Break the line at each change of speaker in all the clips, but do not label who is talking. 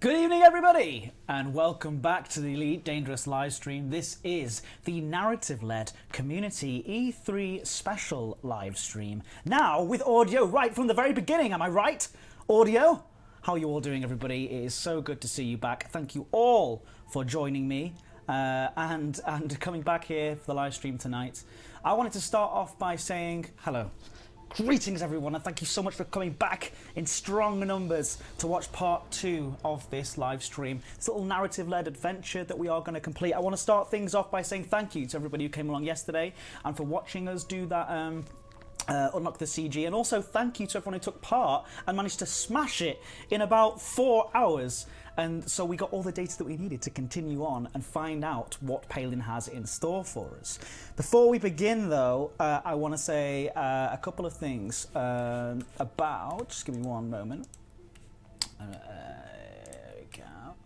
Good evening, everybody, and welcome back to the Elite Dangerous livestream. This is the narrative-led community E3 special livestream. Now, with audio right from the very beginning, am I right? Audio? How are you all doing, everybody? It is so good to see you back. Thank you all for joining me and coming back here for the livestream tonight. I wanted to start off by saying hello. Greetings, everyone, and thank you so much for coming back in strong numbers to watch part 2 of this live stream. This little narrative-led adventure that we are going to complete. I want to start things off by saying thank you to everybody who came along yesterday and for watching us do that unlock the CG, and also thank you to everyone who took part and managed to smash it in about 4 hours. And so we got all the data that we needed to continue on and find out what Palin has in store for us. Before we begin, though, I want to say a couple of things about... Just give me one moment. There we go.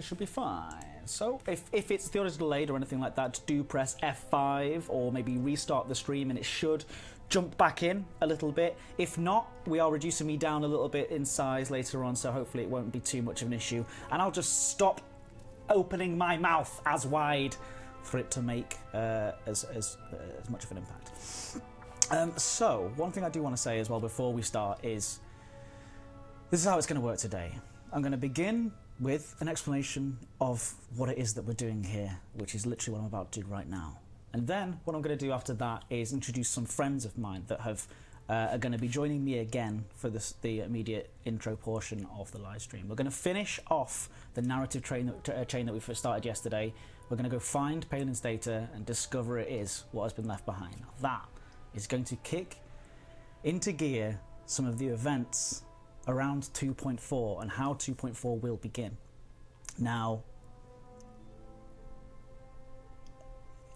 Should be fine. So if it's the audio's delayed or anything like that, do press F5 or maybe restart the stream and it should jump back in a little bit. If not, we are reducing me down a little bit in size later on, so hopefully it won't be too much of an issue. And I'll just stop opening my mouth as wide for it to make as much of an impact. So, one thing I do want to say as well before we start is, this is how it's going to work today. I'm going to begin with an explanation of what it is that we're doing here, which is literally what I'm about to do right now. And then what I'm going to do after that is introduce some friends of mine that are going to be joining me again for the immediate intro portion of the live stream. We're going to finish off the narrative chain that we first started yesterday. We're going to go find Palin's data and discover it is what has been left behind. Now, that is going to kick into gear some of the events around 2.4 and how 2.4 will begin. Now,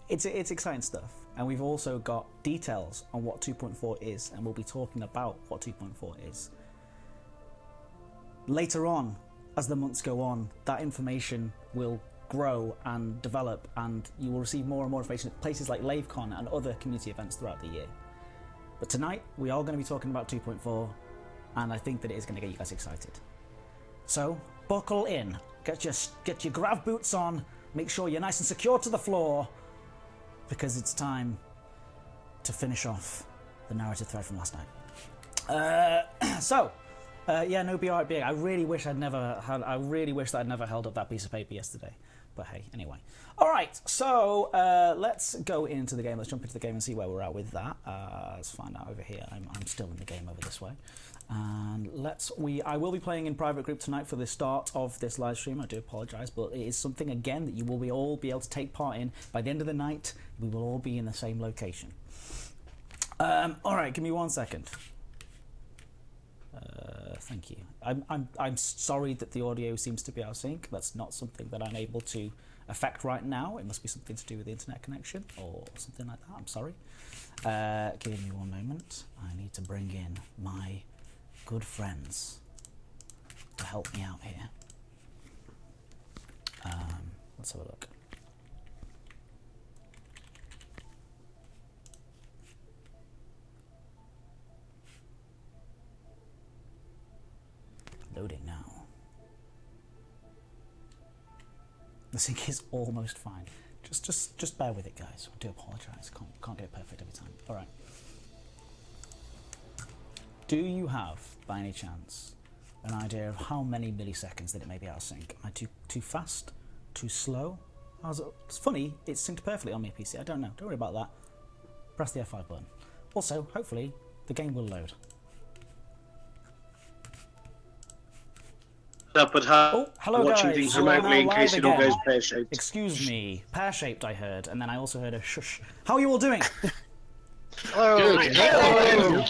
it's exciting stuff, and we've also got details on what 2.4 is, and we'll be talking about what 2.4 is. Later on, as the months go on, that information will grow and develop, and you will receive more and more information at places like LaveCon and other community events throughout the year. But tonight, we are going to be talking about 2.4, and I think that it is going to get you guys excited. So, buckle in, get your grav boots on, make sure you're nice and secure to the floor, because it's time to finish off the narrative thread from last night. Yeah, no BRB. I really wish that I'd never held up that piece of paper yesterday. But hey, anyway. All right, so let's go into the game. Let's jump into the game and see where we're at with that. Let's find out over here. I'm still in the game over this way. And I will be playing in private group tonight for the start of this live stream. I do apologise, but it is something again that you will all be able to take part in. By the end of the night, we will all be in the same location. All right, give me 1 second. Thank you. I'm sorry that the audio seems to be out of sync. That's not something that I'm able to affect right now. It must be something to do with the internet connection or something like that. I'm sorry. Give me 1 moment. I need to bring in my good friends to help me out here. Let's have a look. Loading now. The sync is almost fine. Just bear with it, guys. I do apologise. Can't get it perfect every time. All right. Do you have, by any chance, an idea of how many milliseconds that it may be out of sync? Am I too fast? Too slow? It's funny, it's synced perfectly on my PC. I don't know. Don't worry about that. Press the F5 button. Also, hopefully, the game will load. Hello
watching
guys.
things remotely in case it all goes pear-shaped.
Excuse me, pear-shaped I heard, and then I also heard a shush. How are you all doing?
Hello. Hello.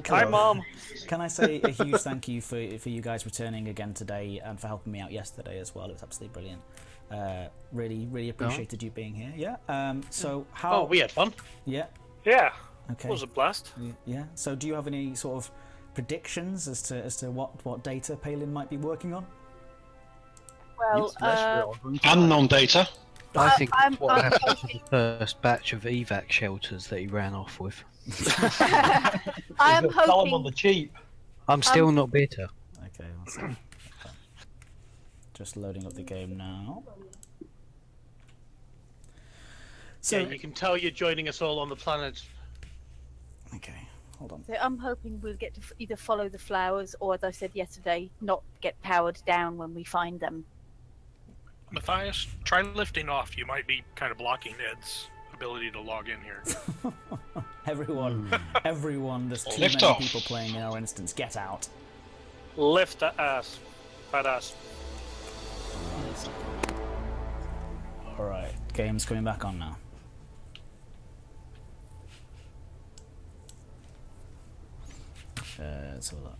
Hi, Mom.
Can I say a huge thank you for you guys returning again today and for helping me out yesterday as well? It was absolutely brilliant. Really appreciated you being here. Yeah. So how?
Oh, we had fun.
Yeah.
Yeah.
Okay.
It was a blast.
Yeah. So do you have any sort of predictions as to what data Palin might be working on?
Well,
unknown data.
I think what happened to the first batch of evac shelters that he ran off with.
I'm hoping.
On the cheap.
I'm still not bitter.
Okay, let's see. Just loading up the game now. So
yeah, you can tell you're joining us all on the planet.
okay, hold on.
So I'm hoping we'll get to either follow the flowers or, as I said yesterday, not get powered down when we find them.
Matthias, try lifting off. You might be kind of blocking Ed's ability to log in here.
Everyone, there's too
Lift
many
off.
people playing in our instance. Get out.
Lift the ass. Fat ass.
Alright, game's coming back on now. Let's have a look.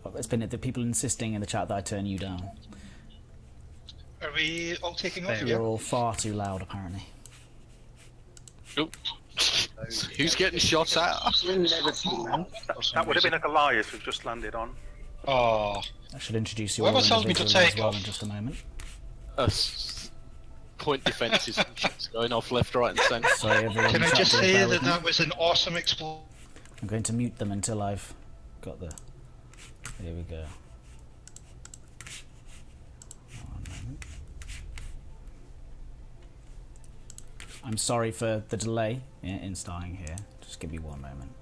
Oh, it's been the people insisting in the chat that I turn you down.
Are we all taking off?
You're all far too loud, apparently.
Oop. Who's getting shot at?
That would have been a Goliath we've just landed on.
Oh,
I should introduce you
Whoever
all
tells me to
individually as
take
well
off.
in just a moment.
Point defences and shit's going off left, right, and centre.
Sorry, everyone.
can I
chat
just
room,
say
bear
that
with me.
that was an awesome explosion?
I'm going to mute them until I've got the... Here we go. One moment. I'm sorry for the delay in starting here. Just give me one moment.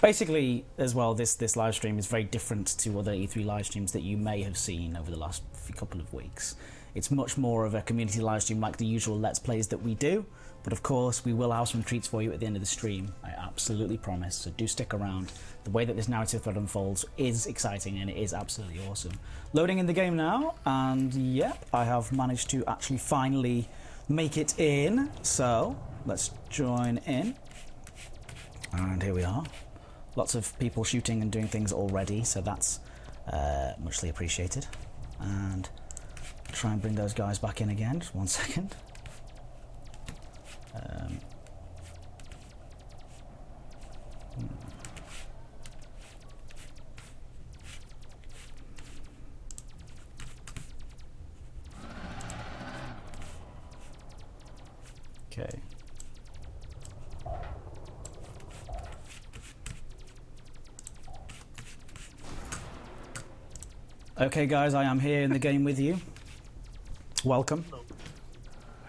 Basically, as well, this live stream is very different to other E3 live streams that you may have seen over the last couple of weeks. It's much more of a community live stream like the usual Let's Plays that we do, but of course we will have some treats for you at the end of the stream, I absolutely promise, so do stick around. The way that this narrative thread unfolds is exciting and it is absolutely awesome. Loading in the game now, and yep, I have managed to actually finally make it in, so let's join in. And here we are. Lots of people shooting and doing things already, so that's muchly appreciated. And try and bring those guys back in again. Just 1 second. Okay. Okay, guys, I am here in the game with you. Welcome.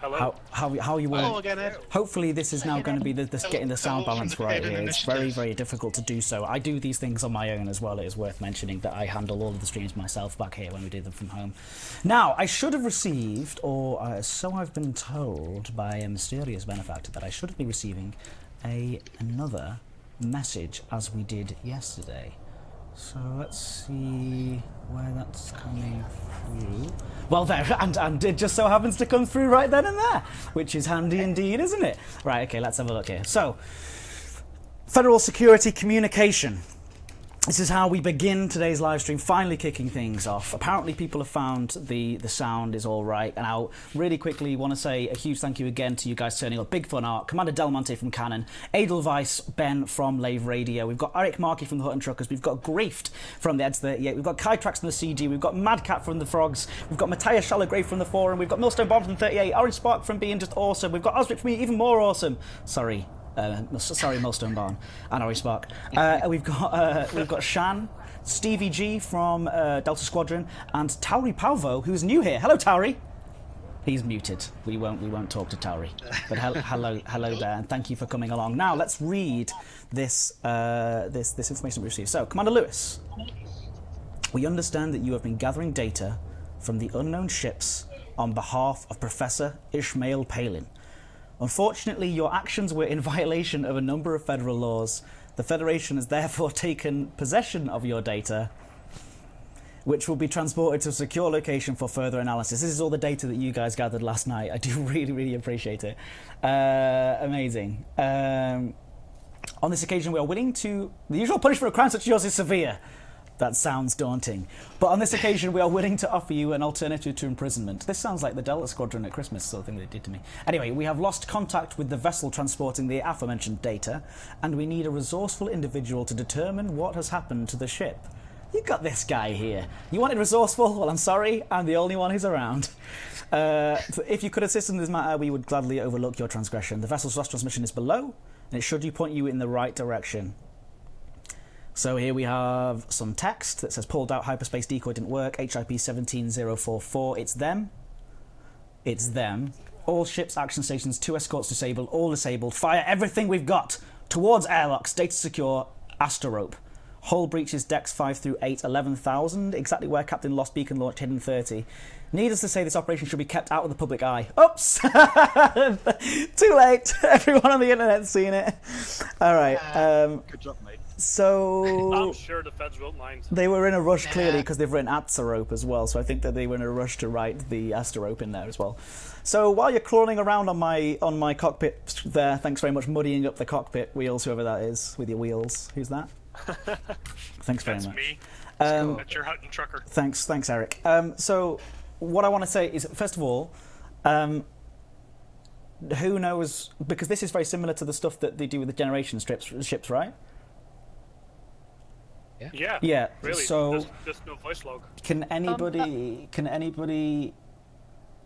Hello.
How are you all?
Hello again, Ed.
Hopefully this is now going to be getting the sound balance right here. It's very, very difficult to do so. I do these things on my own as well. It is worth mentioning that I handle all of the streams myself back here when we do them from home. Now, I should have received, or so I've been told by a mysterious benefactor, that I should be receiving another message as we did yesterday. So let's see where that's coming through. Well, there, and it just so happens to come through right then and there, which is handy indeed, isn't it? Right, okay, let's have a look here. So, Federal Security Communication. This is how we begin today's live stream, finally kicking things off. Apparently people have found the sound is all right, and I'll really quickly want to say a huge thank you again to you guys turning up. Big Fun Art, Commander Del Monte from Canon, Edelweiss Ben from Lave Radio, we've got Eric Markey from the Hutton Truckers, we've got Grieft from the Eds 38, we've got Kai Trax from the CG, we've got Madcat from the Frogs, we've got Matthias Shallowgrave from the Forum, we've got Millstone Bomb from 38, Orange Spark from Being Just Awesome, we've got Osric from Being Even More Awesome. Sorry, Millstone Barn and Ori Spark. We've got Shan, Stevie G from Delta Squadron, and Tauri Palvo, who's new here. Hello, Tauri. He's muted. We won't talk to Tauri. But hello there, and thank you for coming along. Now let's read this information we received. So, Commander Lewis, we understand that you have been gathering data from the unknown ships on behalf of Professor Ishmael Palin. Unfortunately, your actions were in violation of a number of federal laws. The Federation has therefore taken possession of your data, which will be transported to a secure location for further analysis. This is all the data that you guys gathered last night. I do really, really appreciate it. Amazing. On this occasion, we are willing to... The usual punishment for a crime such as yours is severe. That sounds daunting. But on this occasion, we are willing to offer you an alternative to imprisonment. This sounds like the Delta Squadron at Christmas, sort of thing they did to me. Anyway, we have lost contact with the vessel transporting the aforementioned data, and we need a resourceful individual to determine what has happened to the ship. You got this guy here. You wanted resourceful? Well, I'm sorry, I'm the only one who's around. If you could assist in this matter, we would gladly overlook your transgression. The vessel's lost transmission is below, and it should point you in the right direction. So here we have some text that says pulled out hyperspace decoy didn't work. HIP 17044. It's them. It's them. All ships, action stations, 2 escorts disabled. All disabled. Fire everything we've got towards airlocks. Data secure. Asterope. Hull breaches decks 5 through 8, 11,000. Exactly where Captain Lost Beacon launched hidden 30. Needless to say, this operation should be kept out of the public eye. Oops! Too late. Everyone on the internet's seen it. All right.
Good job, mate.
So
I'm sure the feds won't mind.
they were in a rush clearly because they've written Asterope as well. So I think that they were in a rush to write the Asterope in there as well. So while you're crawling around on my cockpit there, thanks very much, muddying up the cockpit wheels, whoever that is with your wheels. Who's that? Thanks very
That's
much.
me.
Um,
That's your Hutton trucker.
Thanks, Eric. So what I want to say is, first of all, who knows? Because this is very similar to the stuff that they do with the generation ships, right?
Yeah.
Yeah.
Really.
So
There's no voice log.
can anybody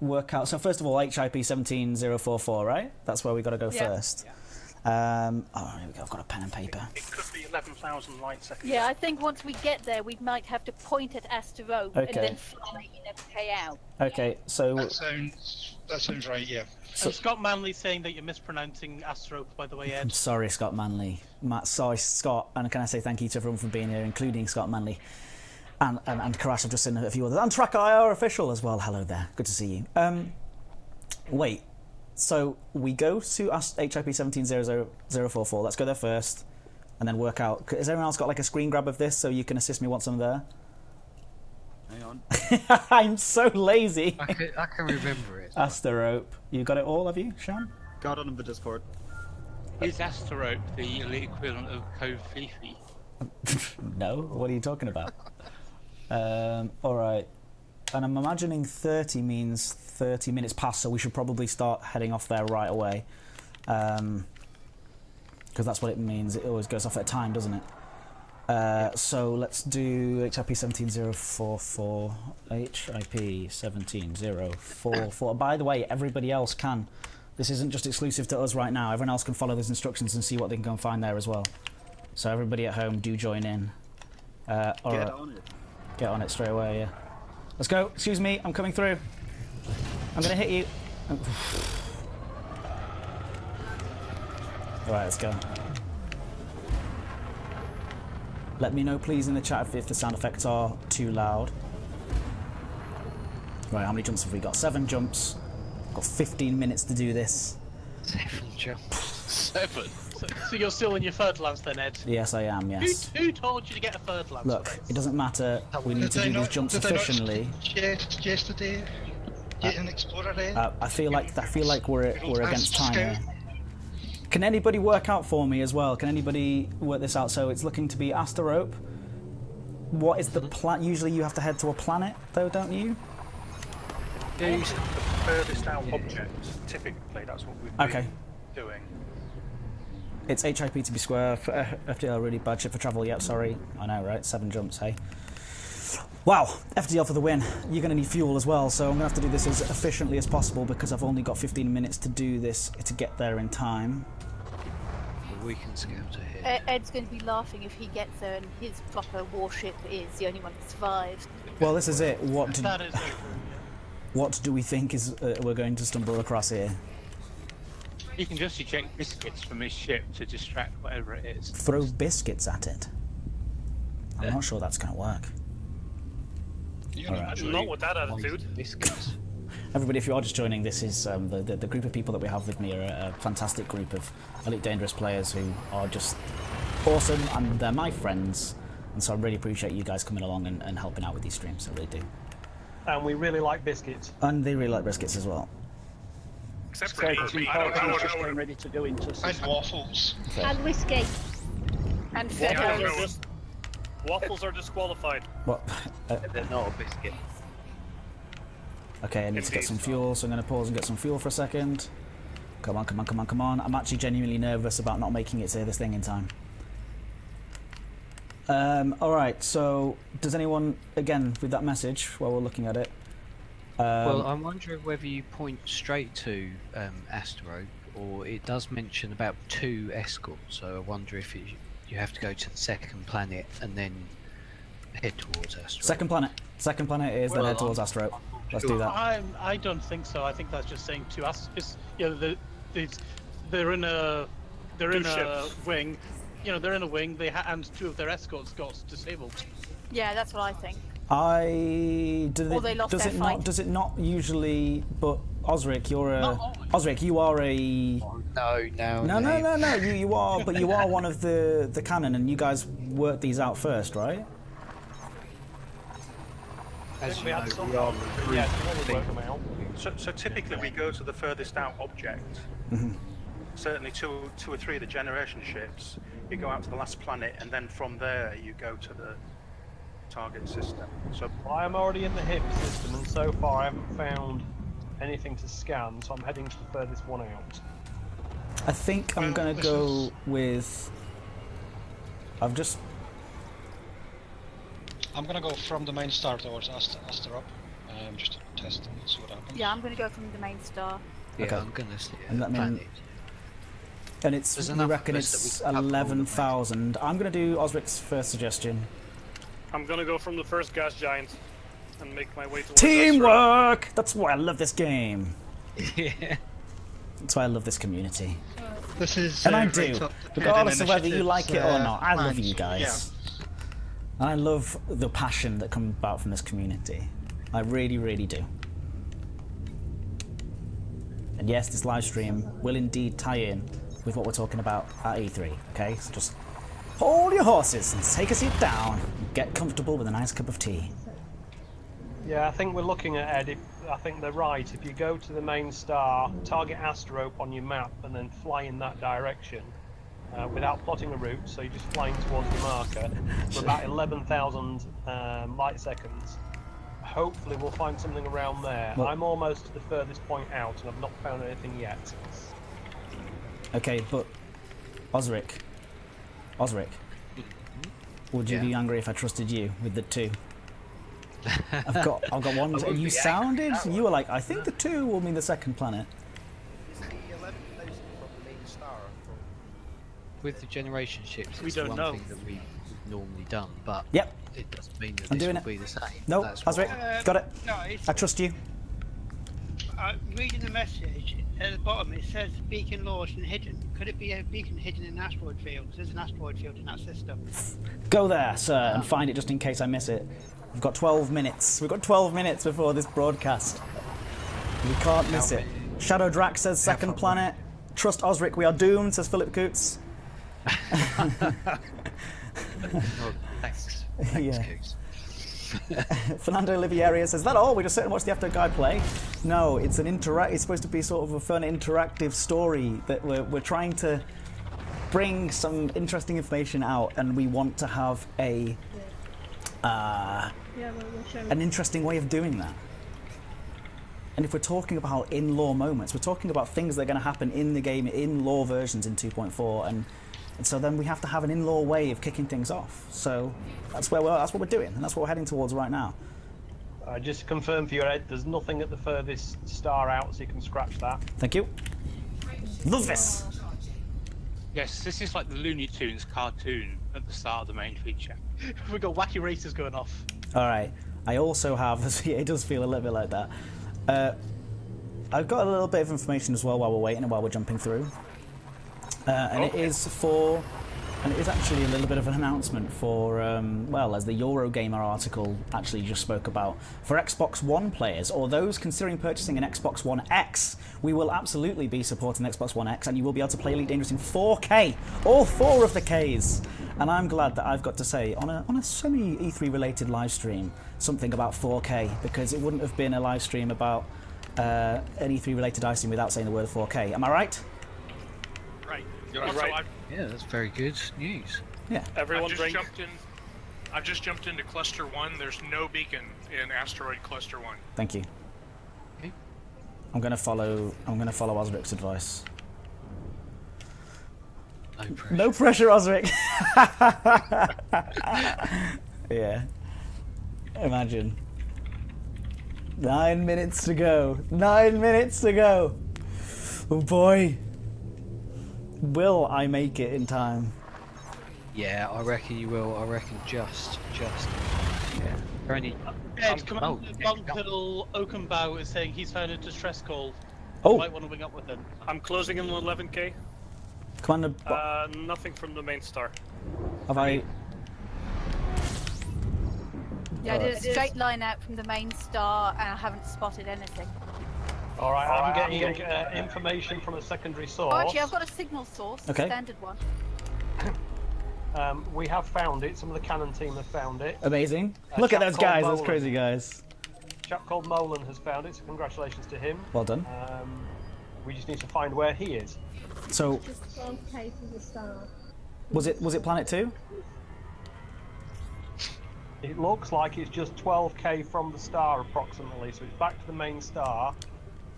work out? So first of all, HIP 17044, right? That's where we got to go first.
Yeah.
Oh, here we go. I've got a pen and paper.
It could be 11,000 light seconds.
Yeah, I think once we get there, we might have to point at Asterope and then fly in MK out.
Okay, so
That sounds right. Yeah.
And Scott Manley saying that you're mispronouncing Asterope, by the way, Ed.
I'm sorry, Scott Manley. Sorry, Scott. And can I say thank you to everyone for being here, including Scott Manley. And Karash, I've just seen a few others. And Track IR official as well. Hello there. Good to see you. Wait. So we go to HIP 17044. Let's go there first. And then work out. Has everyone else got like a screen grab of this so you can assist me once I'm there?
Hang on.
I'm so lazy.
I can remember it.
Asterope. You got it all, have you, Sean?
Got on the Discord.
Is Asterope the elite equivalent of Cove Fifi?
No. What are you talking about? All right. And I'm imagining 30 means 30 minutes past, so we should probably start heading off there right away. Because that's what it means. It always goes off at a time, doesn't it? So let's do HIP 17044. HIP 17044. By the way, everybody else can. This isn't just exclusive to us right now. Everyone else can follow those instructions and see what they can go and find there as well. So everybody at home, do join in. All right.
On it.
Get on it straight away, yeah. Let's go. Excuse me, I'm coming through. I'm going to hit you. Alright, let's go. Let me know, please, in the chat if the sound effects are too loud. Right, how many jumps have we got? 7 jumps. Got 15 minutes to do this.
7 jumps.
7.
So you're still in your third lance then, Ed?
Yes, I am, yes.
Who told you to get a third lance?
Look, it doesn't matter. We need to do these jumps efficiently.
Yesterday, get an Explorer there.
I feel like we're against time here. Can anybody work out for me as well? Can anybody work this out? So it's looking to be Asterope. What is the plan? Usually you have to head to a planet, though, don't you?
The furthest out object. Typically, that's what we've been doing.
It's HIP to be square. For FDL, really bad ship for travel. Yep, sorry. I know, right? 7 jumps, hey. Wow, FDL for the win. You're going to need fuel as well, so I'm going to have to do this as efficiently as possible because I've only got 15 minutes to do this to get there in time.
We can scout ahead.
Ed's going to be laughing if he gets there and his proper warship is the only one that survived.
Well, this is it. What do we think is we're going to stumble across here?
You can just eject biscuits from his ship to distract whatever it is.
Throw biscuits at it? I'm not sure that's going to work.
Right. Not with that attitude.
Biscuits.
Everybody, if you are just joining, this is the group of people that we have with me are a fantastic group of Elite Dangerous players who are just awesome, and they're my friends, and so I really appreciate you guys coming along and helping out with these streams. I really do.
And we really like biscuits.
And they really like biscuits as well.
Except for me. I don't know
just
what
getting ready to go into
And waffles.
Okay.
And whiskey. And feathers.
Waffles are disqualified.
What?
They're not a biscuit.
Okay, I need to get some fuel, so I'm going to pause and get some fuel for a second. Come on, come on, come on, come on. I'm actually genuinely nervous about not making it to this thing in time. Alright, so does anyone, again, with that message, while we're looking at it...
well, I'm wondering whether you point straight to Asterope, or it does mention about 2 escorts, so I wonder if you have to go to the second planet and then head towards Asteroid.
Second planet. Second planet is then
Well,
head towards Asteroid. Let's do that.
I don't think so. I think that's just saying two they're in a wing. You know, they're in a wing. And two of their escorts got disabled.
Yeah, that's what I think. Or they lost their fight.
Does it not usually? But Osric, you are a. No. You are, but you are one of the canon, and you guys worked these out first, right?
As you know, we are
So typically we go to the furthest out object. Certainly two or three of the generation ships, you go out to the last planet, and then from there you go to the target system. So
I am already in the HIP system, and so far I haven't found anything to scan, so I'm heading to the furthest one out.
I think I'm going to go with... I'm
going to go from the main star towards Asteroid, just to test and see what happens.
Yeah, I'm going to go from the main star.
Yeah,
Okay.
I'm going to see
And that
planet.
And it's, we reckon it's 11,000. I'm going to do Osric's first suggestion.
I'm gonna go from the first gas giant and make my way towards
Teamwork! That's why I love this game.
Yeah.
That's why I love this community.
This is
And I do. Regardless of whether you like it or not, I love you guys.
Yeah.
And I love the passion that comes about from this community. I really, really do. And yes, this live stream will indeed tie in with what we're talking about at E3, okay? So just hold your horses and take a seat down and get comfortable with a nice cup of tea.
Yeah, I think we're looking at Ed. I think they're right. If you go to the main star, target Asterope on your map, and then fly in that direction without plotting a route, so you're just flying towards the marker for about 11,000 light seconds. Hopefully, we'll find something around there.
Well,
I'm almost to the furthest point out, and I've not found anything yet.
Okay, but Osric, would you be angry if I trusted you with the two? I've got one. You sounded. You were like, I think the two will mean the second planet.
With the generation ships,
We
it's
don't
the one
know.
thing that we've normally done, but
Yep.
it doesn't mean that
I'm
this
doing
will
it.
be the same.
No,
That's
Osric,
why-
got it.
No, it's
I trust you.
reading the message at the bottom. It says beacon lost and hidden. Could it be a beacon hidden in an asteroid field? There's an asteroid field in that system.
Go there, sir, and find it just in case I miss it. We've got 12 minutes. We've got 12 minutes before this broadcast. We can't miss it. Shadow Drac says second planet. Trust Osric, we are doomed, says Philip Coots.
Oh, thanks.
Yeah.
Coots.
Fernando Olivieri says, that all? We just sit and watch the After Guy play? No, it's it's supposed to be sort of a fun interactive story that we're trying to bring some interesting information out, and we want to have an interesting way of doing that. And if we're talking about in-lore moments, we're talking about things that are going to happen in the game, in lore versions in 2.4, and so then we have to have an in-lore way of kicking things off. So that's what we're doing, and that's what we're heading towards right now.
Just to confirm for you, Ed, there's nothing at the furthest star out, so you can scratch that.
Thank you. Love this.
Yes, this is like the Looney Tunes cartoon at the start of the main feature.
We've got wacky races going off.
All right. I also have. It does feel a little bit like that. I've got a little bit of information as well while we're waiting and while we're jumping through. And it is actually a little bit of an announcement for, well, as the Eurogamer article actually just spoke about, for Xbox One players or those considering purchasing an Xbox One X, we will absolutely be supporting Xbox One X, and you will be able to play Elite Dangerous in 4K, all 4 of the Ks. And I'm glad that I've got to say on a semi-E3 related live stream something about 4K, because it wouldn't have been a live stream about an E3 related live stream without saying the word 4K. Am I right?
Right.
You're
Also,
right.
Yeah, that's very good news.
Yeah.
Everyone drink.
I've just jumped into Cluster 1. There's no beacon in Asteroid Cluster 1.
Thank you.
Okay.
I'm gonna follow Osric's advice.
No pressure.
No pressure, Osric. Yeah. Imagine. 9 minutes to go. 9 minutes to go. Oh boy. Will I make it in time?
Yeah, I reckon you will. I reckon just. Yeah. Or any.
Ed, Commander Bunkhill Oakenbow is saying he's found a distress call.
Oh.
You might want to wing up with him.
I'm closing in on 11k.
Commander.
Nothing from the main star.
Have I?
Yeah, I did a straight line out from the main star, and I haven't spotted anything.
All right, I'm getting information from a secondary source.
Oh, actually, I've got a signal source,
Okay.
a standard one.
We have found it. Some of the cannon team have found it.
Amazing. Look at those guys. Those
Molan.
crazy guys.
A chap called Molan has found it, so congratulations to him.
Well done.
We just need to find where he is.
So,
Just 12k from the start.
was it Planet 2?
It looks like it's just 12k from the star approximately, so it's back to the main star,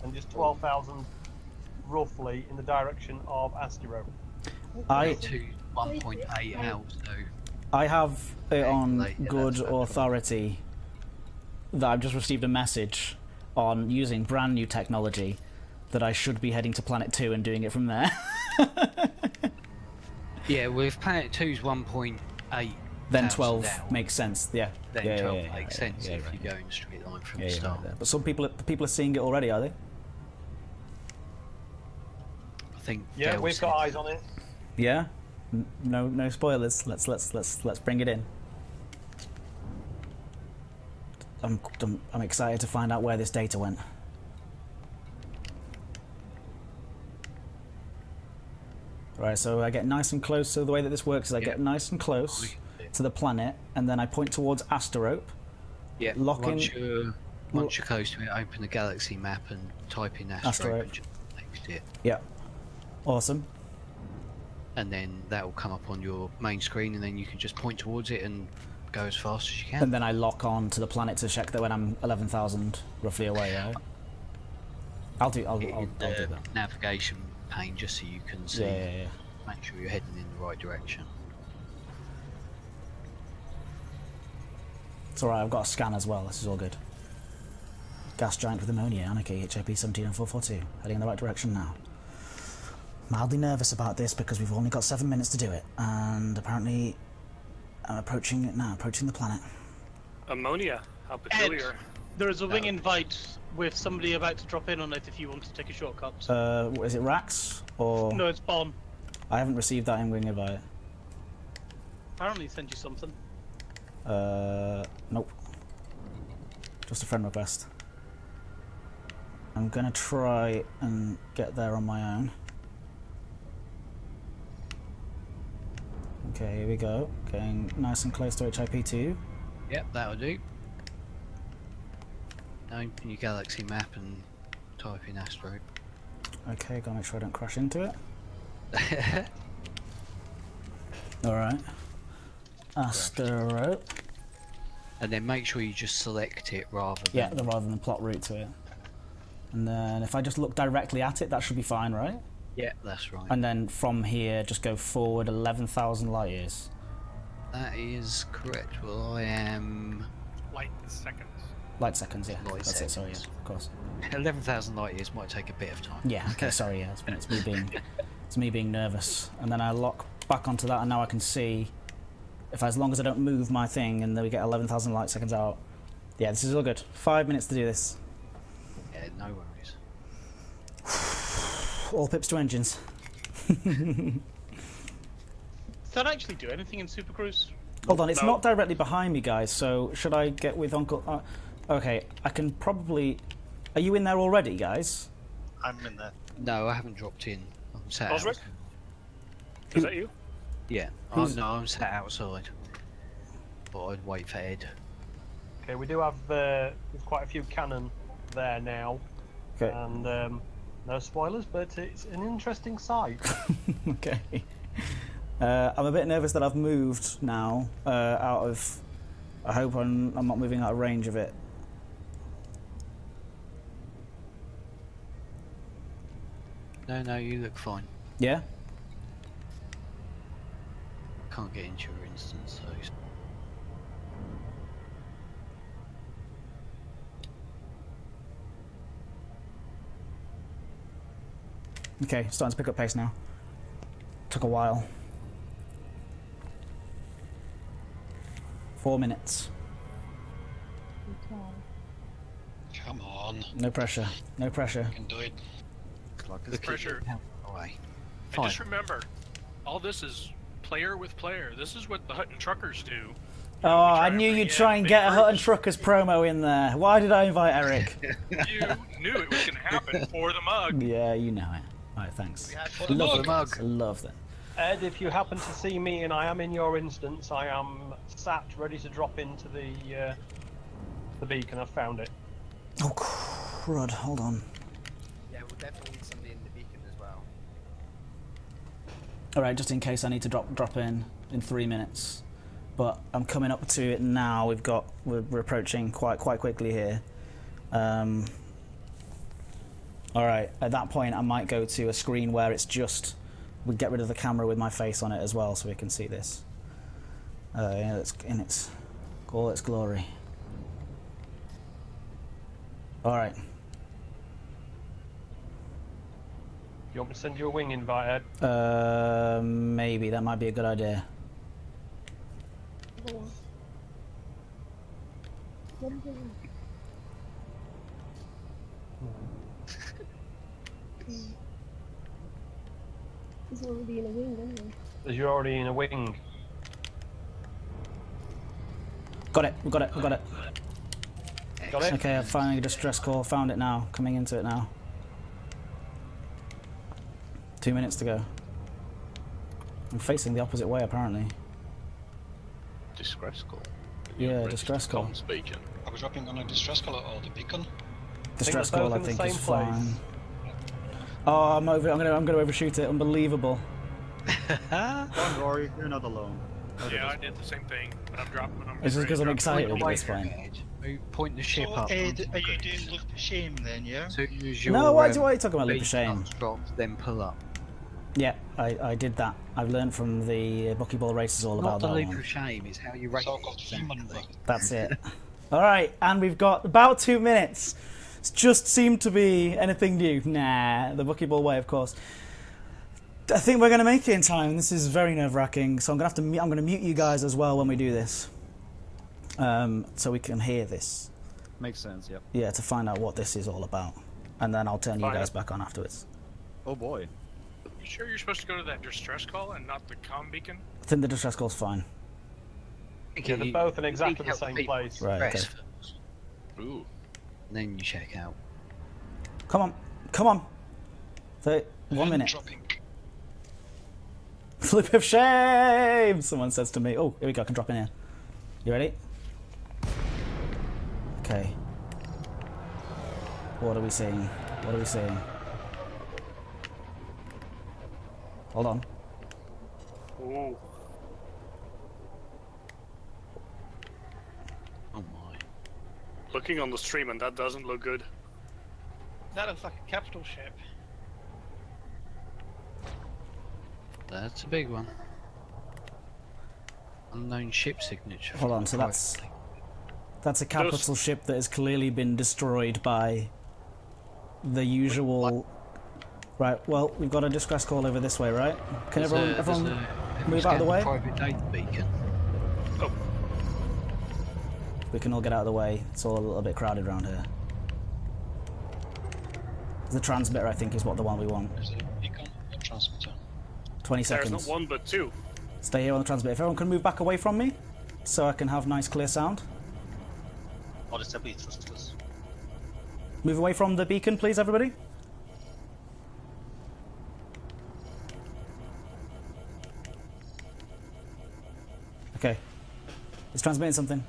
and just 12,000 roughly in the direction of Astero.
To 1.8 out, so.
I have it on
Later,
good
that's
authority that I've just received a message on using brand new technology that I should be heading to Planet 2 and doing it from there.
Yeah, well, if Planet 2's 1.8,
then 12
down,
makes sense. Yeah.
then
yeah,
12
yeah,
makes sense if you go in a straight line from the
Yeah,
start.
right. But some people are seeing it already, are they?
I think.
Yeah,
Gail
we've
said-
got eyes on it.
Yeah. No spoilers. Let's bring it in. I'm excited to find out where this data went. Right, so I get nice and close. So the way that this works is I get nice and close to the planet, and then I point towards Asterope.
Yeah.
Lock
once
in.
Once you're close to it, open the galaxy map and type in asteroid and just next it.
Yeah. Awesome.
And then that will come up on your main screen, and then you can just point towards it and go as fast as you can.
And then I lock on to the planet to check that when I'm 11,000 roughly away. Right? I'll do that.
Navigation pane just so you can see.
Yeah.
Make sure you're heading in the right direction.
It's alright, I've got a scan as well. This is all good. Gas giant with ammonia, Anarchy, HIP 17 and 442. Heading in the right direction now. Mildly nervous about this because we've only got 7 minutes to do it, and apparently I'm approaching it now, approaching the planet.
Ammonia, how peculiar.
There is a wing invite with somebody about to drop in on it if you want to take a shortcut.
Is it Rax or?
No, it's Bon.
I haven't received that in-wing invite.
Apparently send you something.
Nope. Just a friend request. I'm gonna try and get there on my own. Okay, here we go. Getting nice and close to HIP2.
Yep, that'll do. Now open your galaxy map and type in asteroid.
Okay, gotta make sure I don't crash into it. Alright. Asteroid.
And then make sure you just select it rather than...
Yeah, rather than plot route to it. And then if I just look directly at it, that should be fine, right?
Yeah, that's right.
And then from here, just go forward 11,000 light years.
That is correct. Well, I am...
Light seconds.
Light seconds, yeah.
Light
That's
seconds.
it, sorry, yeah, of course.
11,000 light years might take a bit of time.
Yeah, okay, sorry, yeah. It's me being nervous. And then I lock back onto that, and now I can see if as long as I don't move my thing, and then we get 11,000 light seconds out. Yeah, this is all good. 5 minutes to do this.
Yeah, no worries.
All pips to engines.
Does that actually do anything in Super Cruise?
Hold on, it's not directly behind me, guys, so should I get with Uncle... okay, I can probably... Are you in there already, guys?
I'm in there.
No, I haven't dropped in. I'm sat
Osric?
outside.
Is that you?
Yeah. No, I'm sat outside. But I'd wait for Ed.
Okay, we do have there's quite a few cannon there now.
Okay.
And no spoilers, but it's an interesting sight.
Okay. I'm a bit nervous that I've moved now out of... I hope I'm not moving out of range of it.
No, you look fine.
Yeah?
Can't get into your instance, so...
Okay, starting to pick up pace now. Took a while. 4 minutes.
Okay.
Come on.
No pressure. No pressure.
You can do it.
Clock is
The pressure.
Away.
And just remember, all this is player with player. This is what the Hutton Truckers do.
Oh, I knew you'd try and get a Hutton Truckers promo in there. Why did I invite Eric?
You knew it was going to happen for the mug.
Yeah, you know it. Alright, thanks.
the
Love
mug.
it. Love that.
Ed, if you happen to see me and I am in your instance, I am sat ready to drop into the beacon. I've found it.
Oh, crud. Hold on.
Yeah, we'll definitely need somebody in the beacon as well.
Alright, just in case I need to drop in 3 minutes. But I'm coming up to it now. We're approaching quite quickly here. Alright, at that point I might go to a screen where it's just we get rid of the camera with my face on it as well so we can see this. Yeah, it's in all its glory. Alright.
You want me to send you a wing invite, Ed?
Maybe that might be a good idea.
He's already in a wing, isn't he?
Because you're already in a wing.
Got it. We got it.
Got it?
Okay, I'm finding a distress call. Found it now. Coming into it now. 2 minutes to go. I'm facing the opposite way, apparently.
Distress call.
Yeah, distress call.
Beacon.
Are we dropping on a distress call or the beacon?
Distress call, I think, is fine. Oh, I'm gonna overshoot it. Unbelievable.
Don't worry, you're not alone.
Yeah, I did the same thing. I'm dropping.
It's just because I'm excited at this point.
Point the ship up.
Ed, are you doing look of shame then, yeah?
So use your,
No, why are you talking about leap of
leap
shame?
Drop, then pull up.
Yeah, I did that. I've learned from the buckyball races all about
Not the
that
leap
one.
of shame, it's how you rate it.
That's it. Alright, and we've got about 2 minutes. It's just seemed to be anything new. Nah, the buckyball way, of course. I think we're going to make it in time. This is very nerve-wracking, so I'm going to mute you guys as well when we do this. So we can hear this.
Makes sense, yep.
Yeah, to find out what this is all about. And then I'll turn you guys back on afterwards.
Oh boy.
You sure you're supposed to go to that distress call and not the comm beacon?
I think the distress call's fine.
Yeah, they're both in exactly the same place.
Right, okay.
Ooh. And then you check out.
Come on. Come on. 1 minute. Flip of shame! Someone says to me. Oh, here we go. I can drop in here. You ready? Okay. What are we seeing? What are we seeing? Hold on.
Ooh.
Oh my.
Looking on the stream and that doesn't look good.
That looks like a capital ship.
That's a big one. Unknown ship signature.
Hold on. So that's a capital ship that has clearly been destroyed by the usual. Right. Well, we've got a distress call over this way, right? Can everyone move out of the way?
Private data beacon.
Oh.
We can all get out of the way. It's all a little bit crowded around here. The transmitter, I think, is what the one we want.
There's a beacon, a transmitter.
20 seconds.
There's not one but two.
Stay here on the transmitter. If everyone can move back away from me, so I can have nice, clear sound. Move away from the beacon, please, everybody. Okay. It's transmitting something.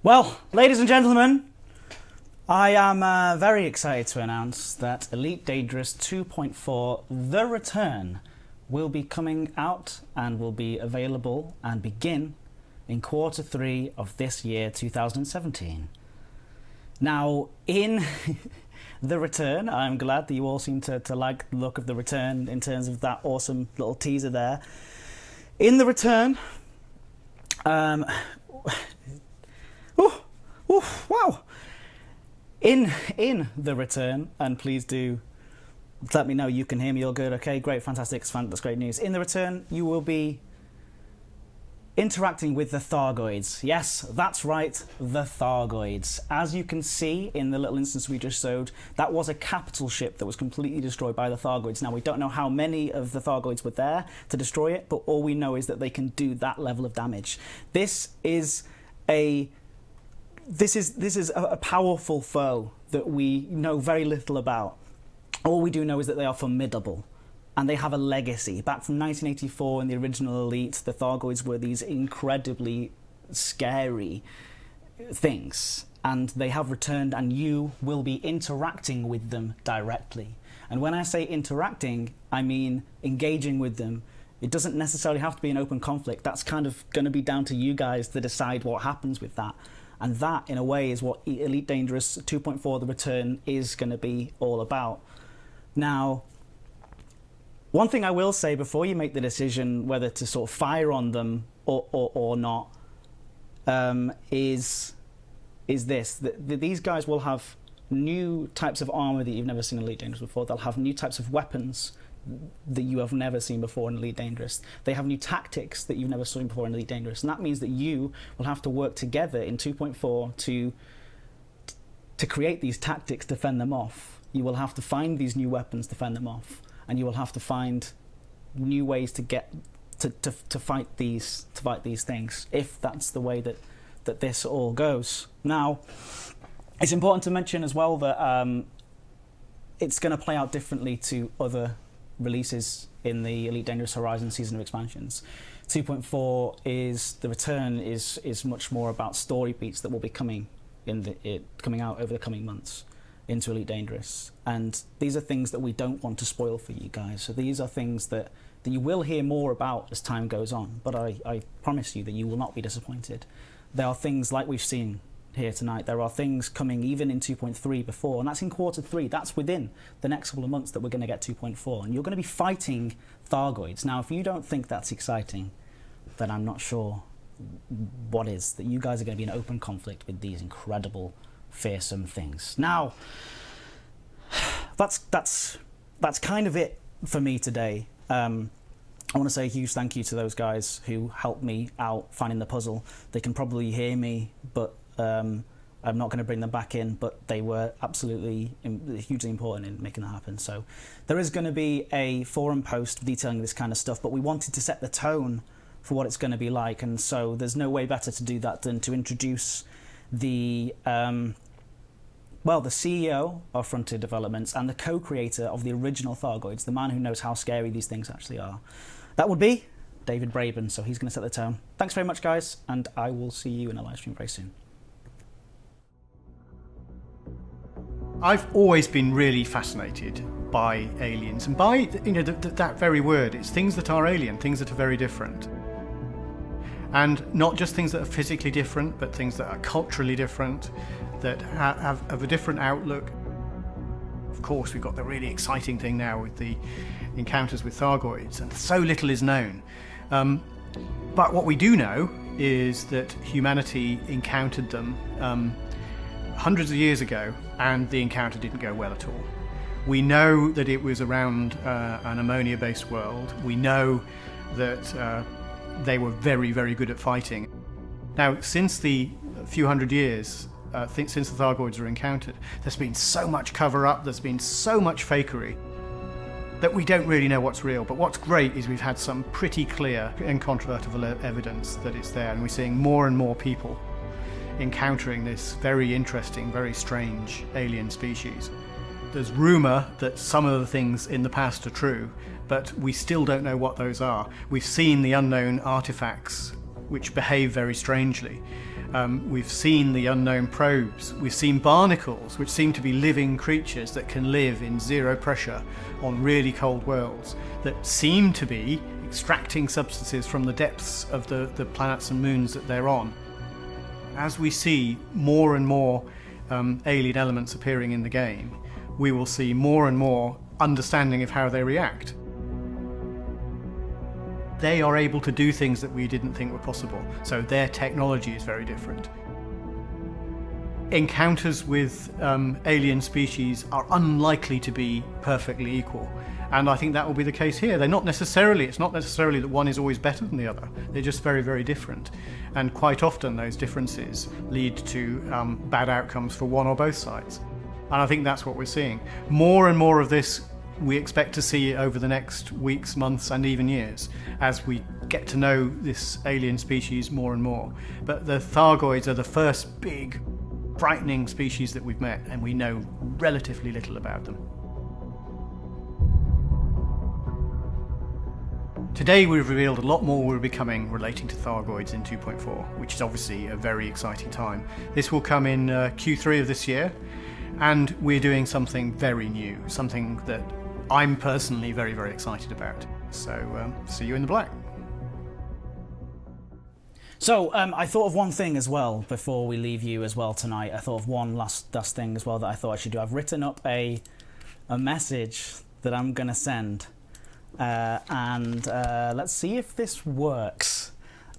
Well, ladies and gentlemen, I am very excited to announce that Elite Dangerous 2.4 The Return will be coming out and will be available and begin in Q3 of this year, 2017. Now, in The Return, I'm glad that you all seem to like the look of The Return in terms of that awesome little teaser there. In The Return, wow! In The Return, and please do let me know you can hear me all good. Okay, great, fantastic, that's great news. In The Return, you will be interacting with the Thargoids. Yes, that's right, the Thargoids. As you can see in the little instance we just showed, that was a capital ship that was completely destroyed by the Thargoids. Now, we don't know how many of the Thargoids were there to destroy it, but all we know is that they can do that level of damage. This is a powerful foe that we know very little about. All we do know is that they are formidable. And they have a legacy. Back from 1984 in the original Elite, the Thargoids were these incredibly scary things. And they have returned, and you will be interacting with them directly. And when I say interacting, I mean engaging with them. It doesn't necessarily have to be an open conflict. That's kind of going to be down to you guys to decide what happens with that. And that, in a way, is what Elite Dangerous 2.4 The Return is going to be all about. Now, one thing I will say before you make the decision whether to sort of fire on them or not is this. That these guys will have new types of armour that you've never seen in Elite Dangerous before. They'll have new types of weapons that you have never seen before in Elite Dangerous. They have new tactics that you've never seen before in Elite Dangerous. And that means that you will have to work together in 2.4 to create these tactics to fend them off. You will have to find these new weapons to fend them off. And you will have to find new ways to get to fight these things, if that's the way that this all goes. Now, it's important to mention as well that it's going to play out differently to other releases in the Elite Dangerous Horizon season of expansions. 2.4 is The Return is much more about story beats that will be coming out over the coming months into Elite Dangerous, and these are things that we don't want to spoil for you guys. So these are things that you will hear more about as time goes on, but I promise you that you will not be disappointed. There are things like we've seen here tonight. There are things coming even in 2.3 before, and that's in Q3. That's within the next couple of months that we're going to get 2.4, and you're going to be fighting Thargoids. Now, if you don't think that's exciting, then I'm not sure what is. That you guys are going to be in open conflict with these incredible, fearsome things. Now, that's kind of it for me today. I want to say a huge thank you to those guys who helped me out finding the puzzle. They can probably hear me, but I'm not going to bring them back in, but they were absolutely hugely important in making that happen. So there is going to be a forum post detailing this kind of stuff, but we wanted to set the tone for what it's going to be like, and so there's no way better to do that than to introduce the CEO of Frontier Developments and the co-creator of the original Thargoids, the man who knows how scary these things actually are. That would be David Braben, so he's going to set the tone. Thanks very much, guys, and I will see you in a live stream very soon.
I've always been really fascinated by aliens, and by that very word. It's things that are alien, things that are very different. And not just things that are physically different, but things that are culturally different, that have a different outlook. Of course, we've got the really exciting thing now with the encounters with Thargoids, and so little is known. But what we do know is that humanity encountered them hundreds of years ago, and the encounter didn't go well at all. We know that it was around an ammonia-based world. We know that they were very, very good at fighting. Now, since the few hundred years, since the Thargoids were encountered, there's been so much cover-up, there's been so much fakery, that we don't really know what's real. But what's great is we've had some pretty clear, incontrovertible evidence that it's there, and we're seeing more and more people encountering this very interesting, very strange alien species. There's rumour that some of the things in the past are true, but we still don't know what those are. We've seen the unknown artifacts which behave very strangely, We've seen the unknown probes. We've seen barnacles, which seem to be living creatures that can live in zero pressure on really cold worlds, that seem to be extracting substances from the depths of the planets and moons that they're on. As we see more and more alien elements appearing in the game, we will see more and more understanding of how they react. They are able to do things that we didn't think were possible, so their technology is very different. Encounters with alien species are unlikely to be perfectly equal, and I think that will be the case here. It's not necessarily that one is always better than the other. They're just very, very different, and quite often those differences lead to bad outcomes for one or both sides. And I think that's what we're seeing. More and more of this we expect to see over the next weeks, months, and even years as we get to know this alien species more and more. But the Thargoids are the first big, frightening species that we've met, and we know relatively little about them. Today we've revealed a lot more will be coming relating to Thargoids in 2.4, which is obviously a very exciting time. This will come in Q3 of this year, and we're doing something very new, something that I'm personally very, very excited about. So, see you in the black.
So, I thought of one thing as well before we leave you as well tonight. I thought of one last thing as well that I thought I should do. I've written up a message that I'm going to send. And let's see if this works.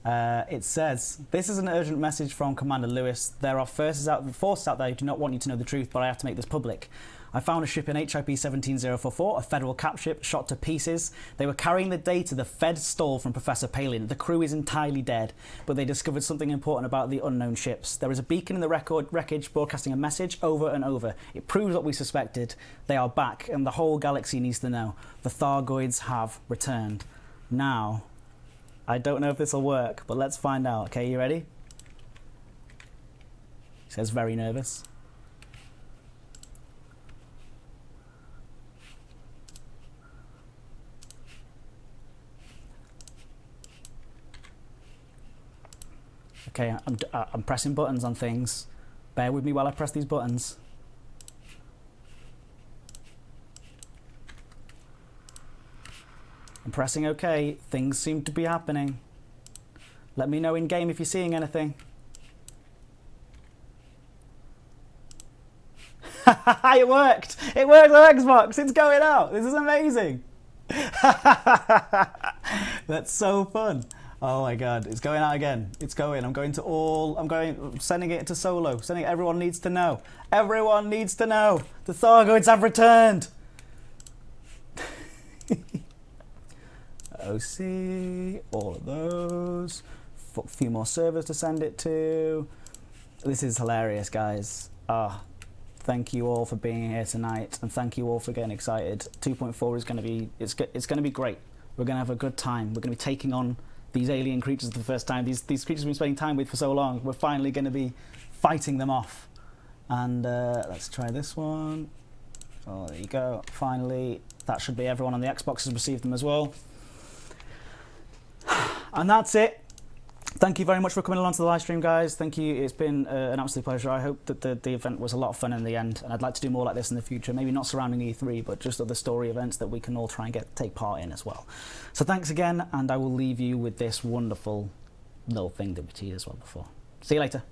It says, "This is an urgent message from Commander Lewis. There are forces out there who do not want you to know the truth, but I have to make this public. I found a ship in HIP 17044, a federal cap ship, shot to pieces. They were carrying the data the Fed stole from Professor Palin. The crew is entirely dead, but they discovered something important about the unknown ships. There is a beacon in the wreckage broadcasting a message over and over. It proves what we suspected. They are back, and the whole galaxy needs to know. The Thargoids have returned." Now, I don't know if this will work, but let's find out. Okay, you ready? He says very nervous. Okay, I'm pressing buttons on things. Bear with me while I press these buttons. I'm pressing OK. Things seem to be happening. Let me know in game if you're seeing anything. It worked! It worked on Xbox! It's going out! This is amazing! That's so fun. Oh my god, it's going out again. It's going. Sending it to solo. Everyone needs to know. Everyone needs to know. The Thargoids have returned. OC, all of those. A few more servers to send it to. This is hilarious, guys. Thank you all for being here tonight, and thank you all for getting excited. 2.4 is going to be it's going to be great. We're going to have a good time. We're going to be taking on these alien creatures for the first time. These creatures we've been spending time with for so long. We're finally going to be fighting them off. And let's try this one. Oh, there you go. Finally, that should be everyone on the Xbox has received them as well. And that's it. Thank you very much for coming along to the live stream, guys. Thank you. It's been an absolute pleasure. I hope that the event was a lot of fun in the end, and I'd like to do more like this in the future. Maybe not surrounding E3, but just other story events that we can all try and take part in as well. So thanks again, and I will leave you with this wonderful little thing that we teased as well before. See you later.